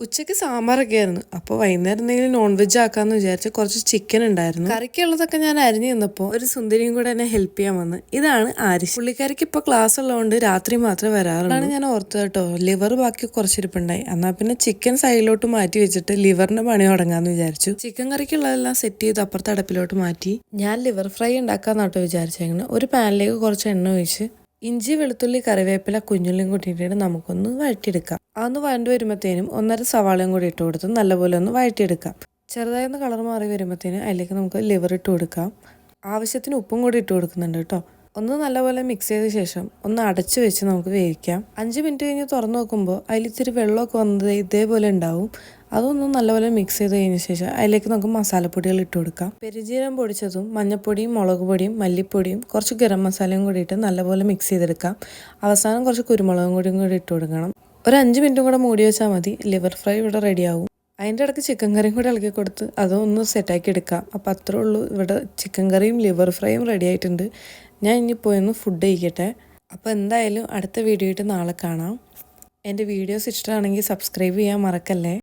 ഉച്ചയ്ക്ക് സാമ്പാറൊക്കെ ആയിരുന്നു. അപ്പോൾ വൈകുന്നേരം എന്തെങ്കിലും നോൺ വെജ് ആക്കാമെന്ന് വിചാരിച്ച് കുറച്ച് ചിക്കൻ ഉണ്ടായിരുന്നു. കറിക്കുള്ളതൊക്കെ ഞാൻ അരിഞ്ഞു നിന്നപ്പോൾ ഒരു സുന്ദരിയും കൂടെ എന്നെ ഹെൽപ്പ് ചെയ്യാൻ വന്ന്. ഇതാണ് ആരിഷ്. പുള്ളിക്കാരിക്ക് ഇപ്പോൾ ക്ലാസ് ഉള്ളതുകൊണ്ട് രാത്രി മാത്രമേ വരാറുള്ളൂ. അതാണ് ഞാൻ ഓർത്തത് കേട്ടോ. ലിവർ ബാക്കി കുറച്ചിരിപ്പുണ്ടായി. എന്നാൽ പിന്നെ ചിക്കൻ സൈഡിലോട്ട് മാറ്റി വെച്ചിട്ട് ലിവറിന്റെ പണി തുടങ്ങാമെന്ന് വിചാരിച്ചു. ചിക്കൻ കറിക്കുള്ളതെല്ലാം സെറ്റ് ചെയ്ത് അപ്പുറത്തെ അടുപ്പിലോട്ട് മാറ്റി ഞാൻ ലിവർ ഫ്രൈ ഉണ്ടാക്കാമെന്നാട്ടോ വിചാരിച്ചേക്കുന്നത്. ഒരു പാനിലേക്ക് കുറച്ച് എണ്ണ ഒഴിച്ച് ഇഞ്ചി വെളുത്തുള്ളി കറിവേപ്പില കുഞ്ഞുള്ളിയും കൂട്ടിയിട്ട് നമുക്കൊന്ന് വഴറ്റിയെടുക്കാം. അതൊന്ന് വഴണ്ട് വരുമ്പോഴത്തേനും 1.5 സവാളയും കൂടി ഇട്ട് കൊടുത്ത് നല്ലപോലെ ഒന്ന് വഴറ്റിയെടുക്കാം. ചെറുതായൊന്ന് കളർ മാറി വരുമ്പോഴത്തേനും അതിലേക്ക് നമുക്ക് ലിവർ ഇട്ട് കൊടുക്കാം. ആവശ്യത്തിന് ഉപ്പും കൂടി ഇട്ട് കൊടുക്കുന്നുണ്ട് കേട്ടോ. ഒന്ന് നല്ലപോലെ മിക്സ് ചെയ്ത ശേഷം ഒന്ന് അടച്ചു വെച്ച് നമുക്ക് വേവിക്കാം. 5 മിനിറ്റ് കഴിഞ്ഞ് തുറന്നു നോക്കുമ്പോൾ അതിൽ ഇത്തിരി വെള്ളമൊക്കെ വന്നത് ഇതേപോലെ ഉണ്ടാവും. അതൊന്നും നല്ലപോലെ മിക്സ് ചെയ്ത് കഴിഞ്ഞ ശേഷം അതിലേക്ക് നമുക്ക് മസാലപ്പൊടികൾ ഇട്ട് കൊടുക്കാം. പെരുംജീരകം പൊടിച്ചതും മഞ്ഞൾപ്പൊടിയും മുളക് പൊടിയും മല്ലിപ്പൊടിയും കുറച്ച് ഗരം മസാലയും കൂടി ഇട്ട് നല്ലപോലെ മിക്സ് ചെയ്തെടുക്കാം. അവസാനം കുറച്ച് കുരുമുളകും കൂടി ഇട്ട് കൊടുക്കണം. ഒരു 5 മിനിറ്റും കൂടെ മൂടി വെച്ചാൽ മതി. ലിവർ ഫ്രൈ ഇവിടെ റെഡിയാവും. അതിൻ്റെ ഇടയ്ക്ക് ചിക്കൻ കറിയും കൂടി ഇളക്കി കൊടുത്ത് അതൊന്ന് സെറ്റാക്കി എടുക്കാം. അപ്പോൾ അത്രേ ഉള്ളൂ. ഇവിടെ ചിക്കൻ കറിയും ലിവർ ഫ്രൈയും റെഡി ആയിട്ടുണ്ട്. ഞാൻ ഇനി പോയി ഒന്ന് ഫുഡ് കഴിക്കട്ടെ. അപ്പോൾ എന്തായാലും അടുത്ത വീഡിയോ ആയിട്ട് നാളെ കാണാം. എൻ്റെ വീഡിയോസ് ഇഷ്ടമാണെങ്കിൽ സബ്സ്ക്രൈബ് ചെയ്യാൻ മറക്കല്ലേ.